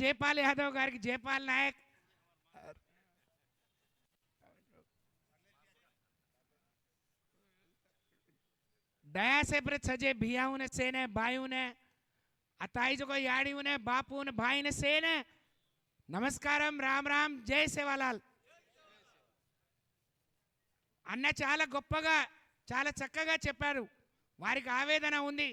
జయపాల్ యాదవ్ గారికి, జయపాల్ నాయక్, दया से प्रत सजे भियाऊ ने सेने भाइयों ने अताई जो को याड़ी ने बापू ने भाई ने सेने नमस्कारम राम राम जय सेवालाल అన్న చాలా గొప్పగా చాలా చక్కగా చెప్పారు. వారికి ఆవేదన ఉంది.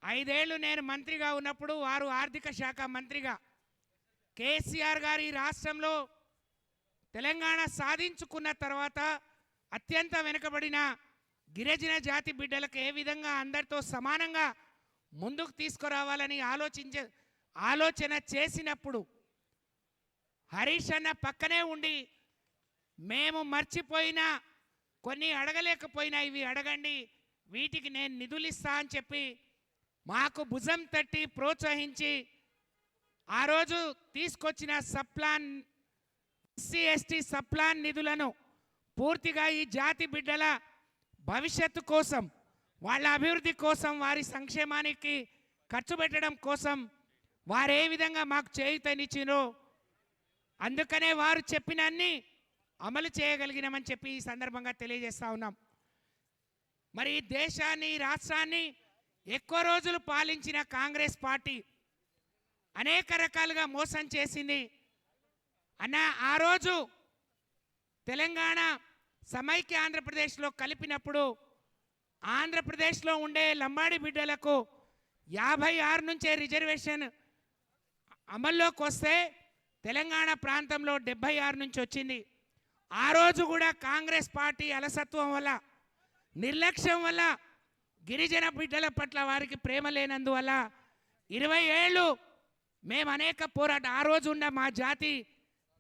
5 ఏళ్ళు నేను మంత్రిగా ఉన్నప్పుడు వారు ఆర్థిక శాఖ మంత్రిగా కేసీఆర్ గారు ఈ రాష్ట్రంలో తెలంగాణ సాధించుకున్న తర్వాత అత్యంత వెనుకబడిన గిరిజన జాతి బిడ్డలకు ఏ విధంగా అందరితో సమానంగా ముందుకు తీసుకురావాలని ఆలోచన చేసినప్పుడు హరీష్ అన్న పక్కనే ఉండి మేము మర్చిపోయినా కొన్ని అడగలేకపోయినా ఇవి అడగండి, వీటికి నేను నిధులు ఇస్తా అని చెప్పి మాకు భుజం తట్టి ప్రోత్సహించి ఆ రోజు తీసుకొచ్చిన సప్లాన్ ఎస్సీ ఎస్టీ సప్లాన్ నిధులను పూర్తిగా ఈ జాతి బిడ్డల భవిష్యత్తు కోసం, వాళ్ళ అభివృద్ధి కోసం, వారి సంక్షేమానికి ఖర్చు పెట్టడం కోసం వారు ఏ విధంగా మాకు చేయూతనిచ్చినో అందుకనే వారు చెప్పినన్ని అమలు చేయగలిగినామని చెప్పి ఈ సందర్భంగా తెలియజేస్తా ఉన్నాం. మరి దేశాన్ని రాష్ట్రాన్ని ఎక్కువ రోజులు పాలించిన కాంగ్రెస్ పార్టీ అనేక రకాలుగా మోసం చేసింది అన్న. ఆ రోజు తెలంగాణ సమైక్య ఆంధ్రప్రదేశ్లో కలిపినప్పుడు ఆంధ్రప్రదేశ్లో ఉండే లంబాడి బిడ్డలకు 56 నుంచే రిజర్వేషన్ అమల్లోకి వస్తే తెలంగాణ ప్రాంతంలో 76 నుంచి వచ్చింది. ఆ రోజు కూడా కాంగ్రెస్ పార్టీ అలసత్వం వల్ల, నిర్లక్ష్యం వల్ల, గిరిజన బిడ్డల పట్ల వారికి ప్రేమ లేనందువల్ల 20 ఏళ్ళు మేము అనేక ఆ రోజు ఉన్న మా జాతి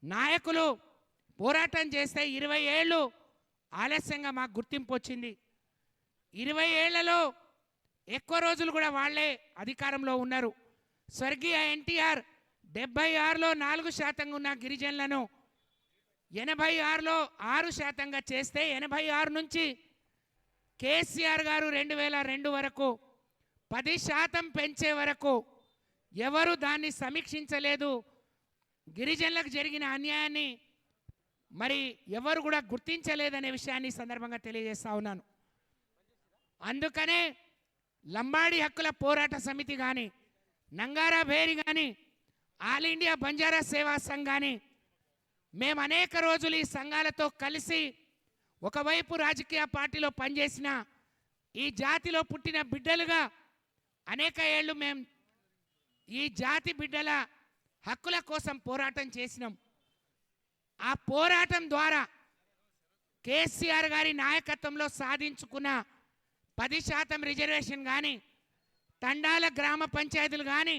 నాయకులు పోరాటం చేస్తే 20 ఏళ్ళు ఆలస్యంగా మాకు గుర్తింపు వచ్చింది. 20 ఏళ్లలో ఎక్కువ రోజులు కూడా వాళ్ళే అధికారంలో ఉన్నారు. స్వర్గీయ ఎన్టీఆర్ 76లో 4% ఉన్న గిరిజనులను 86లో 6%గా చేస్తే 86 నుంచి కేసీఆర్ గారు 2002 వరకు 10% పెంచే వరకు ఎవరు దాన్ని సమీక్షించలేదు. గిరిజనులకు జరిగిన అన్యాయాన్ని మరి ఎవరు కూడా గుర్తించలేదనే విషయాన్ని సందర్భంగా తెలియజేస్తా ఉన్నాను. అందుకనే లంబాడి హక్కుల పోరాట సమితి కానీ, నంగారా భేరి కానీ, ఆల్ ఇండియా బంజారా సేవా సంఘ్ కానీ మేము అనేక రోజులు ఈ సంఘాలతో కలిసి ఒకవైపు రాజకీయ పార్టీలో పనిచేసిన ఈ జాతిలో పుట్టిన బిడ్డలుగా అనేక ఏళ్ళు మేము ఈ జాతి బిడ్డల హక్కుల కోసం పోరాటం చేసినాం. ఆ పోరాటం ద్వారా కేసీఆర్ గారి నాయకత్వంలో సాధించుకున్న 10% రిజర్వేషన్ కానీ, తండాల గ్రామ పంచాయతీలు కానీ,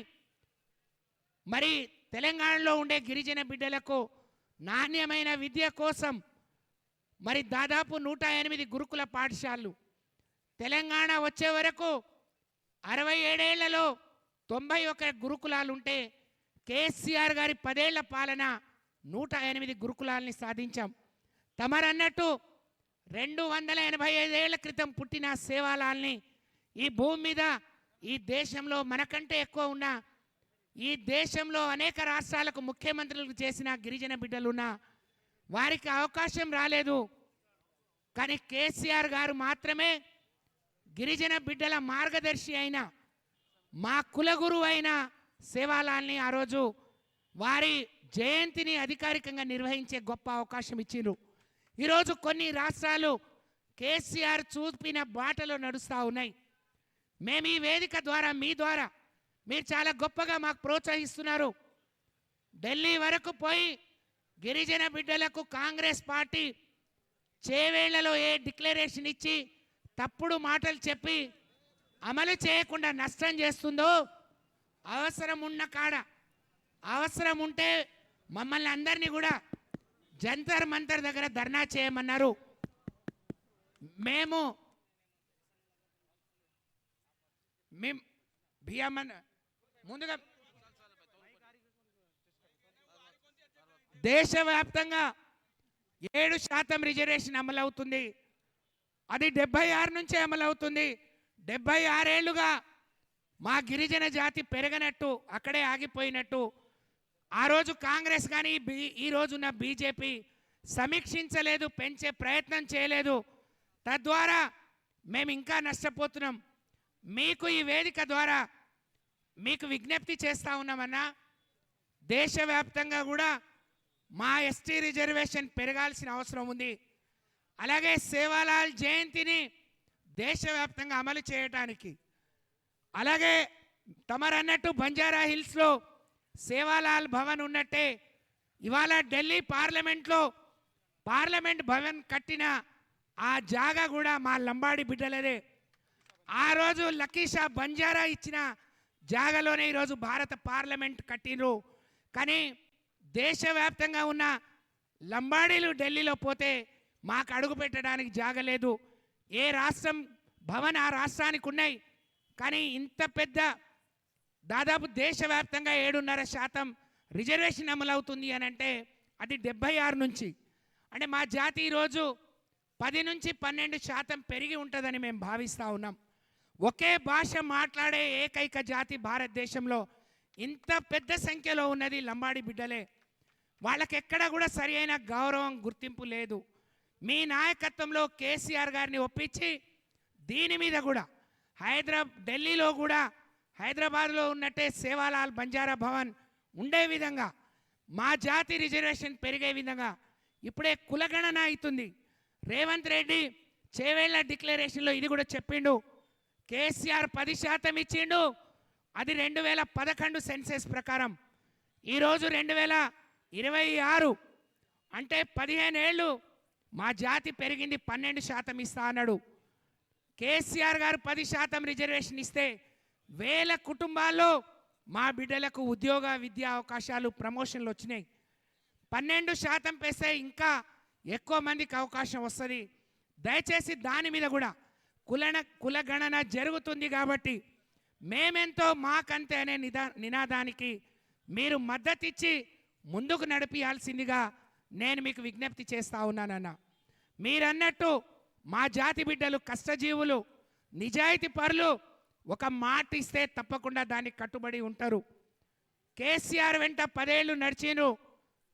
మరి తెలంగాణలో ఉండే గిరిజన బిడ్డలకు నాణ్యమైన విద్య కోసం మరి దాదాపు 108 గురుకుల పాఠశాలలు, తెలంగాణ వచ్చే వరకు 67 ఏళ్లలో 91 గురుకులాలు ఉంటే కేసీఆర్ గారి 10 ఏళ్ల పాలన 108 గురుకులాలని సాధించాం. తమరన్నట్టు 285 ఏళ్ల క్రితం పుట్టిన సేవాలాల్ని ఈ భూమి మీద ఈ దేశంలో మనకంటే ఎక్కువ ఉన్న, ఈ దేశంలో అనేక రాష్ట్రాలకు ముఖ్యమంత్రులకు చేసిన గిరిజన బిడ్డలున్న వారికి అవకాశం రాలేదు. కానీ కేసీఆర్ గారు మాత్రమే గిరిజన బిడ్డల మార్గదర్శి అయిన, మా కులగురువు అయిన సేవాలాల్ని ఆ రోజు వారి జయంతిని అధికారికంగా నిర్వహించే గొప్ప అవకాశం ఇచ్చిండ్రు. ఈరోజు కొన్ని రాష్ట్రాలు కేసీఆర్ చూపిన బాటలో నడుస్తూ ఉన్నాయి. మేము ఈ వేదిక ద్వారా, మీ ద్వారా మీరు చాలా గొప్పగా మాకు ప్రోత్సహిస్తున్నారు. ఢిల్లీ వరకు పోయి గిరిజన బిడ్డలకు కాంగ్రెస్ పార్టీ చేవేళ్లలో ఏ డిక్లరేషన్ ఇచ్చి తప్పుడు మాటలు చెప్పి అమలు చేయకుండా నష్టం చేస్తుందో, అవసరం ఉన్న కాడ, అవసరం ఉంటే మమ్మల్ని అందరినీ కూడా జంతర్ మంతర్ దగ్గర ధర్నా చేయమన్నారు. మేము ముందుగా దేశవ్యాప్తంగా 7% రిజర్వేషన్ అమలవుతుంది. అది 76 నుంచే అమలవుతుంది. 76 ఏళ్లుగా మా గిరిజన జాతి పెరగనట్టు, అక్కడే ఆగిపోయినట్టు ఆ రోజు కాంగ్రెస్ కానీ ఈ రోజున్న బీజేపీ సమీక్షించలేదు, పెంచే ప్రయత్నం చేయలేదు. తద్వారా మేము ఇంకా నష్టపోతున్నాం. మీకు ఈ వేదిక ద్వారా మీకు విజ్ఞప్తి చేస్తూ ఉన్నామన్నా, దేశవ్యాప్తంగా కూడా మా ఎస్టీ రిజర్వేషన్ పెరగాల్సిన అవసరం ఉంది. అలాగే సేవాలాల్ జయంతిని దేశవ్యాప్తంగా అమలు చేయడానికి, అలాగే తమరన్నట్టు బంజారా హిల్స్లో సేవాలాల్ భవన్ ఉన్నట్టే ఇవాళ ఢిల్లీ పార్లమెంట్లో పార్లమెంట్ భవన్ కట్టిన ఆ జాగా కూడా మా లంబాడి బిడ్డలదే. ఆ రోజు లక్కీషా బంజారా ఇచ్చిన జాగాలోనే ఈరోజు భారత పార్లమెంట్ కట్టినరు. కానీ దేశవ్యాప్తంగా ఉన్న లంబాడీలు ఢిల్లీలో పోతే మాకు అడుగు పెట్టడానికి జాగలేదు. ఏ రాష్ట్రం భవన్ ఆ రాష్ట్రానికి ఉన్నాయి. కానీ ఇంత పెద్ద దాదాపు దేశవ్యాప్తంగా 7.5% రిజర్వేషన్ అమలవుతుంది అని అంటే అది 76 నుంచి. అంటే మా జాతి ఈరోజు 10 నుంచి 12% పెరిగి ఉంటుందని మేము భావిస్తూ ఉన్నాం. ఒకే భాష మాట్లాడే ఏకైక జాతి భారతదేశంలో ఇంత పెద్ద సంఖ్యలో ఉన్నది లంబాడి బిడ్డలే. వాళ్ళకి ఎక్కడ కూడా సరి అయిన గౌరవం, గుర్తింపు లేదు. మీ నాయకత్వంలో కేసీఆర్ గారిని ఒప్పించి దీని మీద కూడా ఢిల్లీలో కూడా హైదరాబాద్లో ఉన్నట్టే సేవాలాల్ బంజారా భవన్ ఉండే విధంగా, మా జాతి రిజర్వేషన్ పెరిగే విధంగా ఇప్పుడే కులగణన అవుతుంది. రేవంత్ రెడ్డి చేవేళ్ల డిక్లరేషన్లో ఇది కూడా చెప్పిండు. కేసీఆర్ 10% ఇచ్చిండు. అది 2011 సెన్సెస్ ప్రకారం. ఈరోజు 2026 అంటే 15 ఏళ్ళు మా జాతి పెరిగింది, 12% ఇస్తా అన్నాడు. కేసీఆర్ గారు 10% రిజర్వేషన్ ఇస్తే 1000 కుటుంబాల్లో మా బిడ్డలకు ఉద్యోగ, విద్యా అవకాశాలు, ప్రమోషన్లు వచ్చినాయి. 12% పెస్తే ఇంకా ఎక్కువ మందికి అవకాశం వస్తుంది. దయచేసి దాని మీద కూడా కులగణన జరుగుతుంది కాబట్టి మేమెంతో మాకంతే అనే నినాదానికి మీరు మద్దతు ఇచ్చి ముందుకు నడిపించాల్సిందిగా నేను మీకు విజ్ఞప్తి చేస్తూ ఉన్నానన్న. మీరన్నట్టు మా జాతి బిడ్డలు కష్టజీవులు, నిజాయితీ పరులు. ఒక మాట ఇస్తే తప్పకుండా దానికి కట్టుబడి ఉంటారు. కేసీఆర్ వెంట 10 ఏళ్ళు నడిచిను.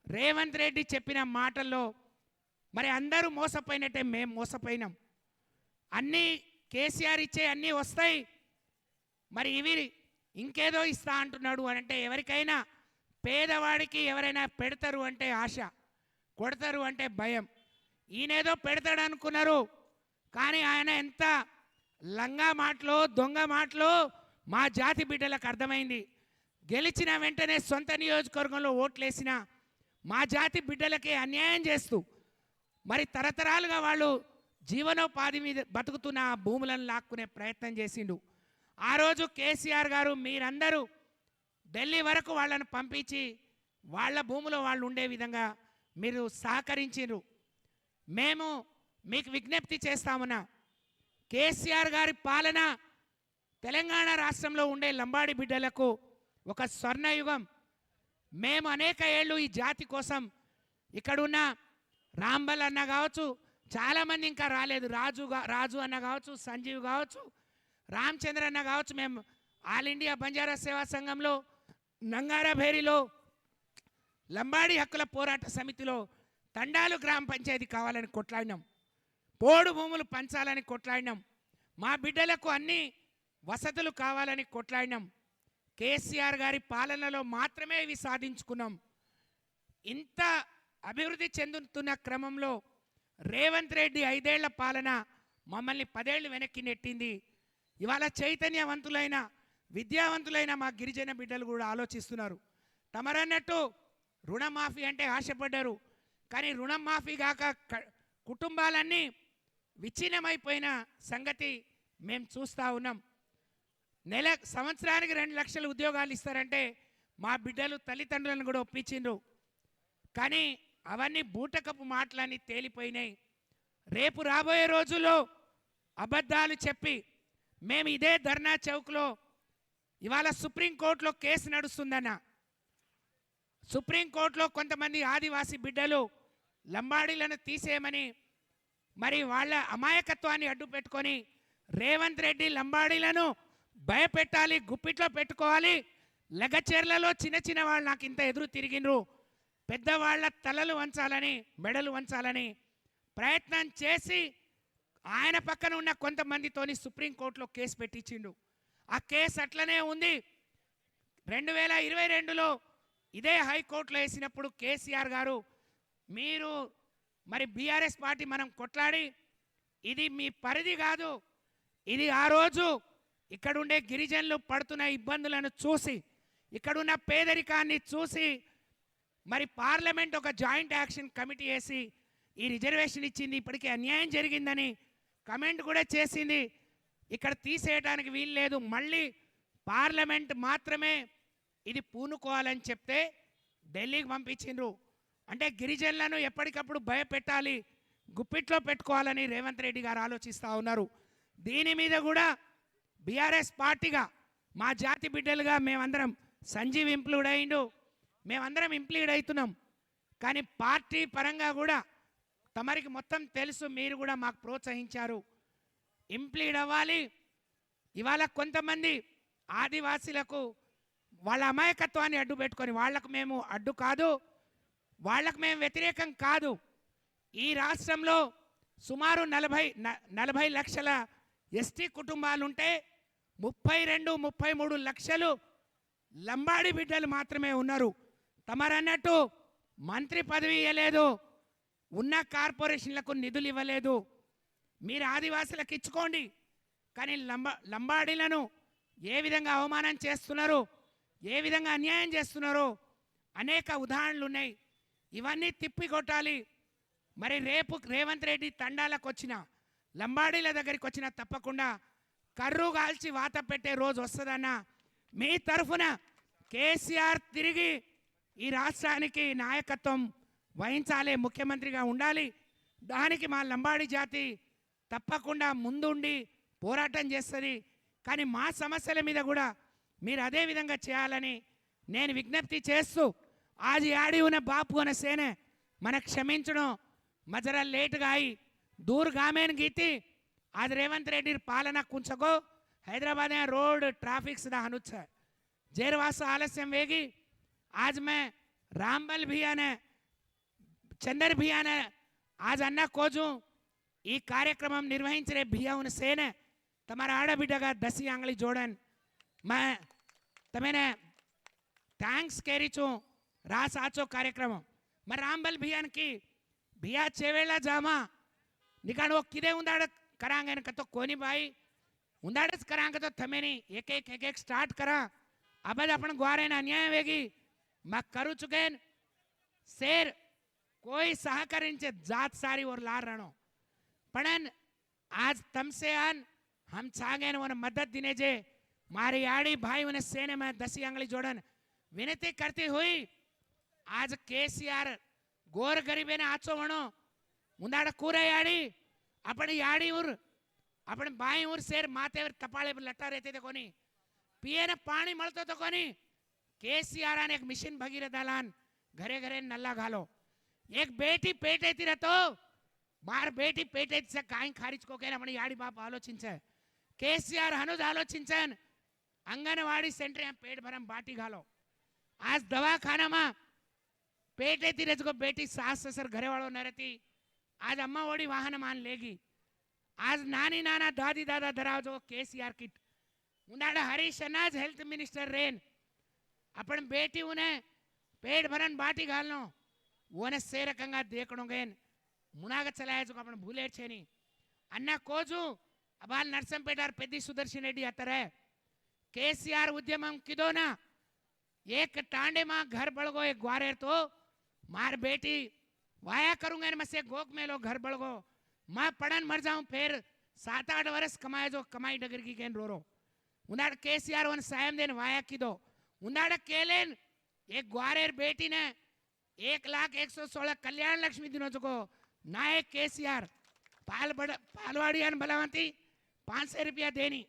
రేవంత్ రెడ్డి చెప్పిన మాటల్లో మరి అందరూ మోసపోయినట్టే మేము మోసపోయినాం. అన్నీ కేసీఆర్ ఇచ్చే అన్నీ వస్తాయి, మరి ఇవి ఇంకేదో ఇస్తా అంటున్నాడు అని అంటే ఎవరికైనా పేదవాడికి ఎవరైనా పెడతారు అంటే ఆశ, కొడతారు అంటే భయం. ఈయనేదో పెడతాడు అనుకున్నారు, కానీ ఆయన ఎంత లంగా మాటలో, దొంగ మాటలో మా జాతి బిడ్డలకు అర్థమైంది. గెలిచిన వెంటనే సొంత నియోజకవర్గంలో ఓట్లేసిన మా జాతి బిడ్డలకే అన్యాయం చేస్తూ మరి తరతరాలుగా వాళ్ళు జీవనోపాధి మీద బతుకుతున్న ఆ భూములను లాక్కునే ప్రయత్నం చేసిండు. ఆ రోజు కేసీఆర్ గారు మీరందరూ ఢిల్లీ వరకు వాళ్ళను పంపించి వాళ్ళ భూములో వాళ్ళు ఉండే విధంగా మీరు సహకరించారు. మేము మీకు విజ్ఞప్తి చేస్తామన్నా, కేసీఆర్ గారి పాలన తెలంగాణ రాష్ట్రంలో ఉండే లంబాడి బిడ్డలకు ఒక స్వర్ణయుగం. మేము అనేక ఏళ్ళు ఈ జాతి కోసం ఇక్కడున్న రాంబల్ అన్న కావచ్చు, చాలామంది ఇంకా రాలేదు, రాజు అన్న కావచ్చు, సంజీవ్ కావచ్చు, రామచంద్ర అన్న కావచ్చు, మేము ఆల్ ఇండియా బంజారా సేవా సంఘంలో, నంగారభేరిలో, లంబాడి హక్కుల పోరాట సమితిలో తండాలు గ్రామ పంచాయతీ కావాలని కొట్లాడినాం. పోడు భూములు పంచాలని కొట్లాడినాం. మా బిడ్డలకు అన్ని వసతులు కావాలని కొట్లాడినాం. కేసీఆర్ గారి పాలనలో మాత్రమే ఇవి సాధించుకున్నాం. ఇంత అభివృద్ధి చెందుతున్న క్రమంలో రేవంత్ రెడ్డి 5 ఏళ్ల పాలన మమ్మల్ని 10 ఏళ్ళు వెనక్కి నెట్టింది. ఇవాళ చైతన్యవంతులైన, విద్యావంతులైన మా గిరిజన బిడ్డలు కూడా ఆలోచిస్తున్నారు. తమరన్నట్టు రుణమాఫీ అంటే ఆశపడ్డారు, కానీ రుణం మాఫీ కాక కుటుంబాలన్నీ విచ్ఛిన్నమైపోయిన సంగతి మేము చూస్తూ ఉన్నాం. సంవత్సరానికి 2 లక్షల ఉద్యోగాలు ఇస్తారంటే మా బిడ్డలు తల్లిదండ్రులను కూడా ఒప్పించిండ్రు. కానీ అవన్నీ బూటకపు మాటలని తేలిపోయినాయి. రేపు రాబోయే రోజుల్లో అబద్ధాలు చెప్పి మేము ఇదే ధర్నా చౌక్లో ఇవాళ సుప్రీంకోర్టులో కేసు నడుస్తుందన్న. సుప్రీంకోర్టులో కొంతమంది ఆదివాసీ బిడ్డలు లంబాడీలను తీసేయమని మరి వాళ్ళ అమాయకత్వాన్ని అడ్డు పెట్టుకొని రేవంత్ రెడ్డి లంబాడీలను భయపెట్టాలి, గుప్పిట్లో పెట్టుకోవాలి, లగచెర్లలో చిన్న చిన్న వాళ్ళు నాకు ఇంత ఎదురు తిరిగినరు, పెద్దవాళ్ళ తలలు వంచాలని మెడలు వంచాలని ప్రయత్నం చేసి ఆయన పక్కన ఉన్న కొంతమందితోని సుప్రీంకోర్టులో కేసు పెట్టించిండు. ఆ కేసు అట్లనే ఉంది. 2022లో ఇదే హైకోర్టులో వేసినప్పుడు కేసీఆర్ గారు మీరు మరి బీఆర్ఎస్ పార్టీ మనం కొట్లాడి ఇది మీ పరిధి కాదు, ఇది ఆ రోజు ఇక్కడుండే గిరిజనులు పడుతున్న ఇబ్బందులను చూసి ఇక్కడున్న పేదరికాన్ని చూసి మరి పార్లమెంట్ ఒక జాయింట్ యాక్షన్ కమిటీ వేసి ఈ రిజర్వేషన్ ఇచ్చింది, ఇప్పటికే అన్యాయం జరిగిందని కమెంట్ కూడా చేసింది. ఇక్కడ తీసేయడానికి వీలు లేదు, మళ్ళీ పార్లమెంట్ మాత్రమే ఇది పూనుకోవాలని చెప్తే ఢిల్లీకి పంపించిండ్రు. అంటే గిరిజనులను ఎప్పటికప్పుడు భయపెట్టాలి, గుప్పిట్లో పెట్టుకోవాలని రేవంత్ రెడ్డి గారు ఆలోచిస్తూ ఉన్నారు. దీని మీద కూడా బీఆర్ఎస్ పార్టీగా మా జాతి బిడ్డలుగా మేమందరం, సంజీవ్ ఇంప్లూడ్ అయిండు, మేమందరం ఇంప్లీడ్ అవుతున్నాం. కానీ పార్టీ పరంగా కూడా తమరికి మొత్తం తెలుసు, మీరు కూడా మాకు ప్రోత్సహించారు, ఇంప్లీడ్ అవ్వాలి. ఇవాళ కొంతమంది ఆదివాసీలకు వాళ్ళ అమాయకత్వాన్ని అడ్డు పెట్టుకొని, వాళ్లకు మేము అడ్డు కాదు, వాళ్లకు మేము వ్యతిరేకం కాదు. ఈ రాష్ట్రంలో సుమారు 40 లక్షల ఎస్టీ కుటుంబాలుంటే 32-33 లక్షలు లంబాడి బిడ్డలు మాత్రమే ఉన్నారు. తమరన్నట్టు మంత్రి పదవి ఇవ్వలేదు, ఉన్న కార్పొరేషన్లకు నిధులు ఇవ్వలేదు. మీరు ఆదివాసులకు ఇచ్చుకోండి, కానీ లంబాడీలను ఏ విధంగా అవమానం చేస్తున్నారు, ఏ విధంగా అన్యాయం చేస్తున్నారో అనేక ఉదాహరణలు ఉన్నాయి. ఇవన్నీ తిప్పికొట్టాలి. మరి రేపు రేవంత్ రెడ్డి తండాలకు వచ్చిన, లంబాడీల దగ్గరికి వచ్చిన తప్పకుండా కర్రు కాల్చి వాత పెట్టే రోజు వస్తుందన్న మీ తరఫున కేసీఆర్ తిరిగి ఈ రాష్ట్రానికి నాయకత్వం వహించాలి, ముఖ్యమంత్రిగా ఉండాలి. దానికి మా లంబాడి జాతి తప్పకుండా ముందుండి పోరాటం చేస్తుంది. కానీ మా సమస్యల మీద కూడా మీరు అదే విధంగా చేయాలని నేను విజ్ఞప్తి చేస్తూ, आज याड़ी उन्हें बाप होने सेने मन क्षमिंचनो मजरा लेट गाई दूर गामेन गीती आज रेवंत रेड्डी पालना कुंचको हैदराबाद रोड ट्राफिक सदा हनुच जेरवास आलस्यम वेगी आज मैं रामबल भैया ने चंदर भैया ने आज अन्ना कोजू ఈ కార్యక్రమం నిర్వహించే భయ్యావున సేనే તમારા આડાબીડાગા 10 આંગળી જોડન मैं तमेने थैंक्स केरी छु रास आचो कार्यक्रम मैं रामबल भैया की भैया चेवेला जामा निकाल वो किदे उंदाड़ करांगे न कतो कोनी भाई उंदाड़स करांगे तो थमेनी एक स्टार्ट करा अब अपन ग्वारे न अन्याय वेगी मैं करू चुके शेर कोई सहकरिंचे जात सारी और लार रणो पण आज तमसे आन हम चागे न मदद दिने जे मारी आड़ी भाई उन्हें सेने में 10 आंगली जोड़न विनती करती हुई आज केसीआर गोर गरीबे ने आचो वणो उंदाड़ कूरे याड़ी अपनी याड़ी उर अपने बाई उर शेर माथे उर तपाळे पर लटा रहते थे कोनी पिए ने पानी मळतो तो कोनी केसीआर ने एक मिशन भगीरथ दालान घरे घरे नल्ला घालो एक बेटी पेटे थी रहतो मार बेटी पेटे से काई खारिज को कहने अपनी याड़ी बाप आलोचिंचे केसीआर हनुज आलोचिंचन अंगनवाड़ी सेंटर में पेट भरम बाटी घालो आज दवाखाना में पेटे थी रज को बेटी सास ससुर घरे वालों न रहती आज अम्मा ओडी वाहन मान लेगी आज नानी नाना दादी दादा धराव जो केसीआर किट उन्हाड़ा हरीश अनाज हेल्थ मिनिस्टर रेन अपन बेटी उन्हें पेट भरन बाटी घालनो वो ने से रकंगा देखणो गेन मुनागत चलाया जो अपन भूले छे नी अन्ना कोजू अबाल नरसंपेटार पेदी सुदर्शन रेड्डी अतरे केसीआर उद्यमम किदो ना एक टांडे मां घर बळगो एक ग्वारेर तो मार बेटी वाया करूंगा न मसे गोक मेलो घर बळगो मां पड़न मर जाऊं फिर 7-8 वर्ष कमाए जो कमाई डगर की केन रोरो उन्हाड़ केसीआर वन सायम देन वाया किदो उन्हाड़ केलेन एक ग्वारेर बेटी ने 1,01,16 कल्याण लक्ष्मी दिनो चुको नायक केसीआर पालवाड़ियान भलावंती 500 रुपया देनी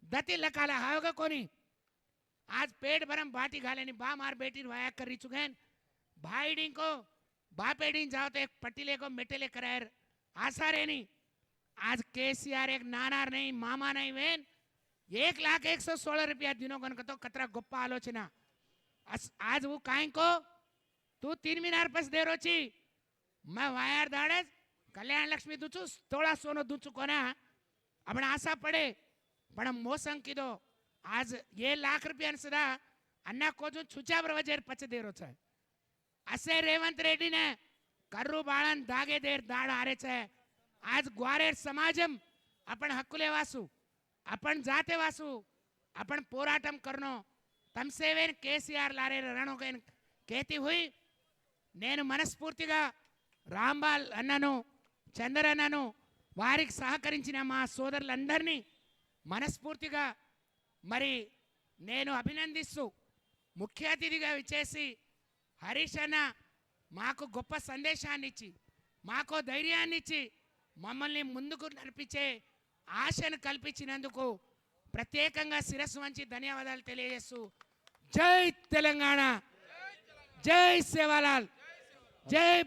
दती लकाला हायोगा कोनी आज पेट भरम बाटी घालेनी बा मार बेटी वाया कर रही चुके भाई को बापेडी जाओ तो एक पटीले को मेटेले करायर आशा रे नहीं आज केसीआर एक नानार नहीं मामा नहीं वेन 1,116 दिनों कనుక तो कतरा गొప్ప आलोचना आज वो काहे को तू 3 मीनार पस दे रोची मैं वायर दाड़े कल्याण लक्ष्मी दूचू थोड़ा सोनो दूचू कोना अपने आशा पड़े पण मोसं कीधो आज ₹1,00,000 सुद्धा अन्ना कोजून छुचावर वजेर पच दे रो छे असे रेवंत रेड्डी ने कर्रू बाळन दागे देर दाड आरे छे आज ग्वारेर समाजम आपण हक्कुले वासू आपण जाते वासू आपण పోరాటం करनो तमसेवेन केसीआर लारे रणोगेन केती हुई నేను మనస్ఫూర్తిగా రాంబాల్ అన్నను చంద్ర అన్నను వారికి సహకరించిన మా సోదరులందరినీ మనస్ఫూర్తిగా మరి నేను అభినందిస్తూ ముఖ్య అతిథిగా విచ్చేసి హరీష్ అన్న మాకు గొప్ప సందేశాన్ని ఇచ్చి మాకు ధైర్యాన్ని ఇచ్చి మమ్మల్ని ముందుకు నడిపించే ఆశను కల్పించినందుకు ప్రత్యేకంగా శిరస్సు వంచి ధన్యవాదాలు తెలియజేస్తూ జై తెలంగాణ జై సేవాలాల్ జై